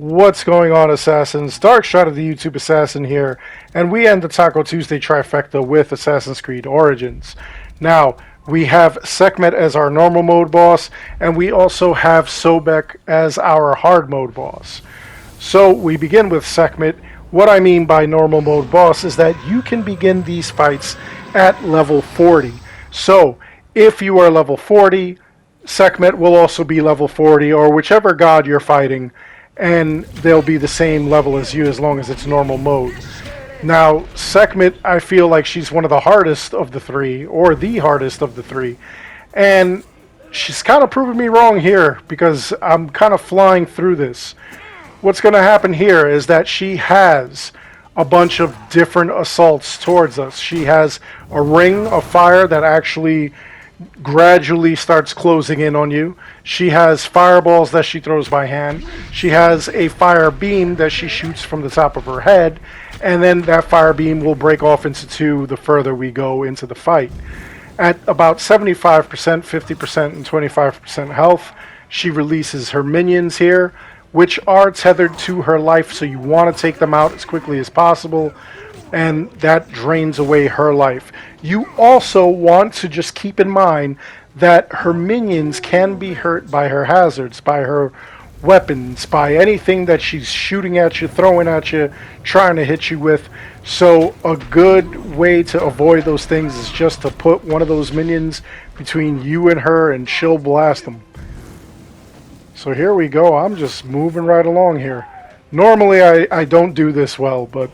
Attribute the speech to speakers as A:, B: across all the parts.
A: What's going on, Assassins? Dark Shot of the YouTube Assassin here, and we end the Taco Tuesday Trifecta with Assassin's Creed Origins. Now, we have Sekhmet as our normal mode boss, and we also have Sobek as our hard mode boss. So, we begin with Sekhmet. What I mean by normal mode boss is that you can begin these fights at level 40. So, if you are level 40, Sekhmet will also be level 40, or whichever god you're fighting, and they'll be the same level as you as long as it's normal mode. Now, Sekhmet, I feel like she's one of the hardest of the three, or the hardest of the three, and she's kind of proving me wrong here because I'm kind of flying through this. What's going to happen here is that she has a bunch of different assaults towards us. She has a ring of fire that actually gradually starts closing in on you. She has fireballs that she throws by hand. She has a fire beam that she shoots from the top of her head, and then that fire beam will break off into two the further we go into the fight. At about 75%, 50%, and 25% health, she releases her minions here, which are tethered to her life, so you want to take them out as quickly as possible, and that drains away her life. You also want to just keep in mind that her minions can be hurt by her hazards, by her weapons, by anything that she's shooting at you, throwing at you, trying to hit you with. So a good way to avoid those things is just to put one of those minions between you and her, and she'll blast them. So here we go. I'm just moving right along here. Normally I don't do this well, but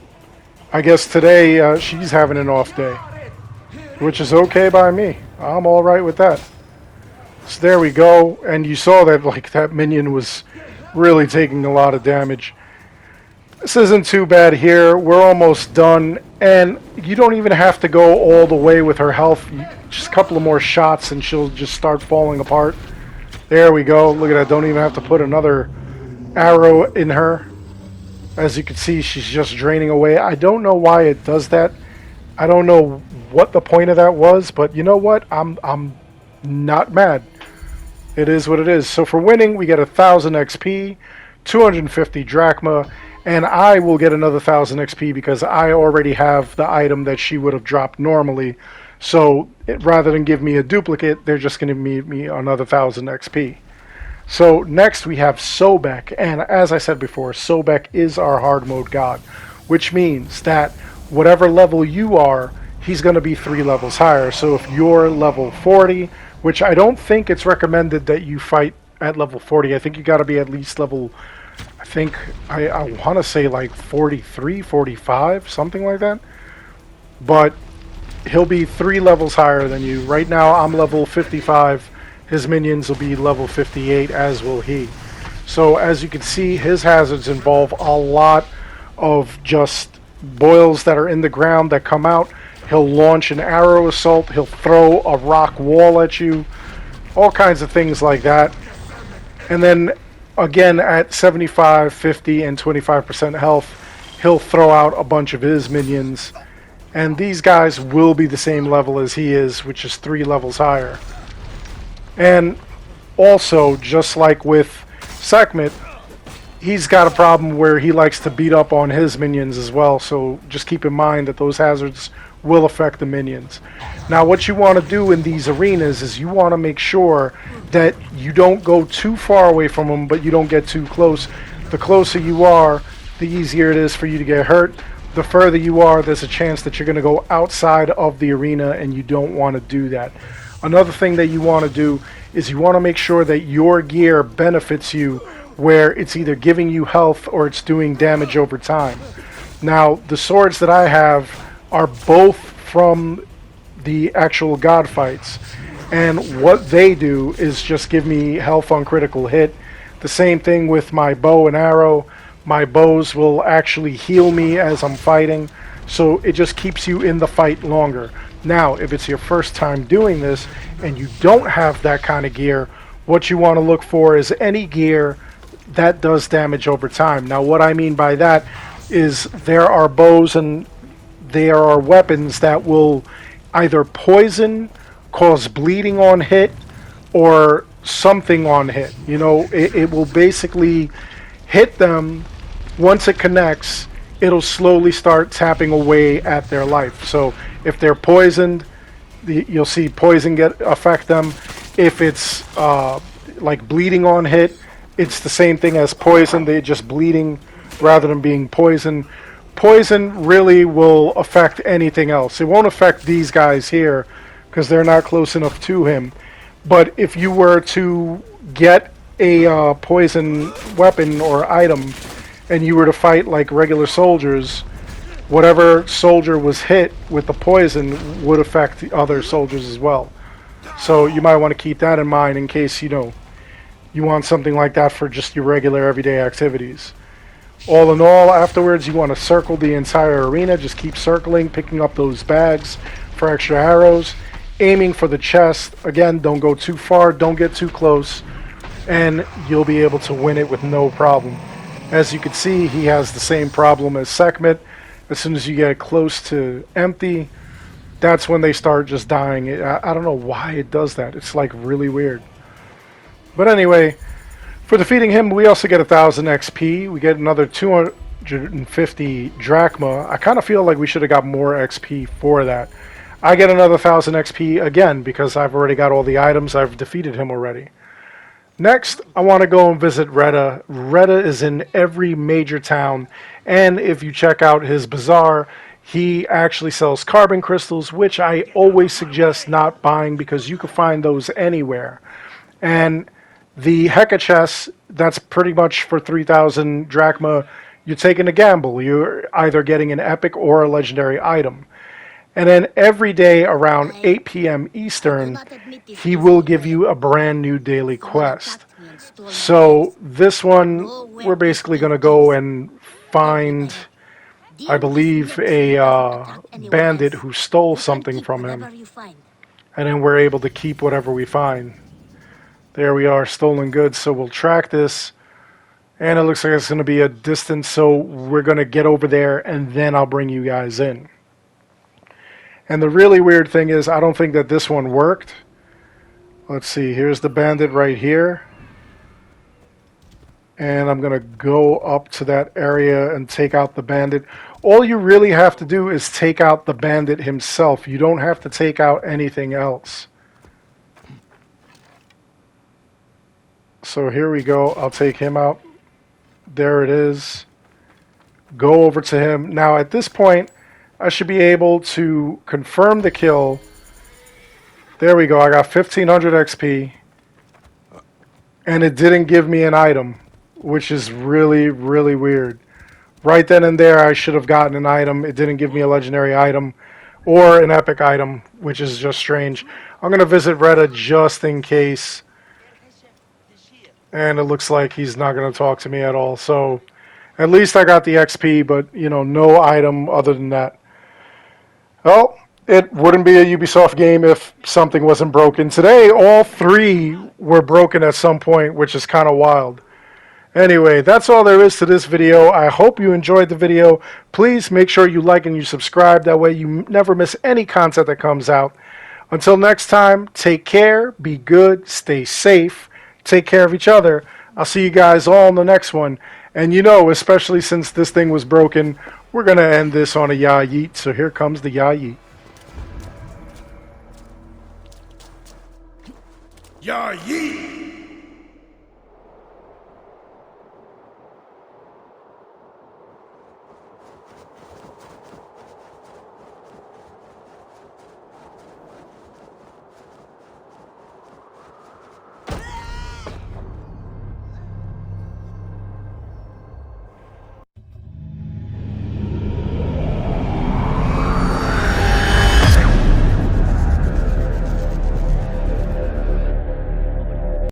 A: I guess today she's having an off day, which is okay by me. I'm all right with that. So there we go, and you saw that that minion was really taking a lot of damage. This isn't too bad here. We're almost done, and you don't even have to go all the way with her health. Just a couple of more shots and she'll just start falling apart. There we go. Look at that. Don't even have to put another arrow in her. As you can see, she's just draining away. I don't know why it does that. I don't know what the point of that was, but you know what? I'm not mad. It is what it is. So for winning, we get 1,000 XP, 250 drachma, and I will get another 1,000 XP because I already have the item that she would have dropped normally. So rather than give me a duplicate, they're just going to give me another 1,000 XP. So next we have Sobek, and as I said before, Sobek is our hard mode god, which means that whatever level you are, he's going to be 3 levels higher. So if you're level 40, which I don't think it's recommended that you fight at level 40, I think you got to be at least level, I want to say like 43, 45, something like that. But he'll be 3 levels higher than you. Right now I'm level 55. His minions will be level 58, as will he. So as you can see, his hazards involve a lot of just boils that are in the ground that come out. He'll launch an arrow assault. He'll throw a rock wall at you. All kinds of things like that. And then again at 75, 50, and 25% health, he'll throw out a bunch of his minions. And these guys will be the same level as he is, which is 3 levels higher. And also, just like with Sekhmet, he's got a problem where he likes to beat up on his minions as well. So just keep in mind that those hazards will affect the minions. Now what you want to do in these arenas is you want to make sure that you don't go too far away from them, but you don't get too close. The closer you are, the easier it is for you to get hurt. The further you are, there's a chance that you're going to go outside of the arena, and you don't want to do that. Another thing that you want to do is you want to make sure that your gear benefits you, where it's either giving you health or it's doing damage over time. Now, the swords that I have are both from the actual god fights, and what they do is just give me health on critical hit. The same thing with my bow and arrow. My bows will actually heal me as I'm fighting, so it just keeps you in the fight longer. Now, if it's your first time doing this and you don't have that kind of gear, what you want to look for is any gear that does damage over time. Now, what I mean by that is there are bows and there are weapons that will either poison, cause bleeding on hit, or something on hit. You know, it will basically hit them. Once it connects, it'll slowly start tapping away at their life. So if they're poisoned, you'll see poison affect them. If it's like bleeding on hit, it's the same thing as poison. They're just bleeding rather than being poisoned. Poison really will affect anything else. It won't affect these guys here because they're not close enough to him. But if you were to get a poison weapon or item and you were to fight like regular soldiers, whatever soldier was hit with the poison would affect the other soldiers as well. So you might want to keep that in mind in case, you know, you want something like that for just your regular everyday activities. All in all, afterwards you want to circle the entire arena. Just keep circling, picking up those bags for extra arrows, aiming for the chest. Again, don't go too far, don't get too close, and you'll be able to win it with no problem. As you can see, he has the same problem as Sekhmet. As soon as you get close to empty, that's when they start just dying. I don't know why it does that. It's like really weird. But anyway, for defeating him, we also get 1,000 XP. We get another 250 drachma. I kind of feel like we should have got more XP for that. I get another 1,000 XP again because I've already got all the items. I've defeated him already. Next, I want to go and visit Reda. Reda is in every major town, and if you check out his bazaar, he actually sells carbon crystals, which I always suggest not buying because you can find those anywhere. And the Heka chests, that's pretty much for 3,000 drachma. You're taking a gamble. You're either getting an epic or a legendary item. And then every day around 8 p.m. Eastern, he will give you a brand new daily quest. So this one, we're basically going to go and find, I believe, a bandit who stole something from him. And then we're able to keep whatever we find. There we are, stolen goods. So we'll track this. And it looks like it's going to be a distance. So we're going to get over there and then I'll bring you guys in. And the really weird thing is, I don't think that this one worked. Let's see, here's the bandit right here. And I'm going to go up to that area and take out the bandit. All you really have to do is take out the bandit himself. You don't have to take out anything else. So here we go. I'll take him out. There it is. Go over to him. Now at this point, I should be able to confirm the kill. There we go. I got 1,500 XP. And it didn't give me an item, which is really, really weird. Right then and there, I should have gotten an item. It didn't give me a legendary item or an epic item, which is just strange. I'm going to visit Reda just in case. And it looks like he's not going to talk to me at all. So at least I got the XP, but, you know, no item other than that. Well, it wouldn't be a Ubisoft game if something wasn't broken. Today, all three were broken at some point, which is kind of wild. Anyway, that's all there is to this video. I hope you enjoyed the video. Please make sure you like and you subscribe. That way you never miss any content that comes out. Until next time, take care, be good, stay safe, take care of each other. I'll see you guys all in the next one. And you know, especially since this thing was broken, we're going to end this on a ya yeet, so here comes the ya yeet.
B: Ya yeet!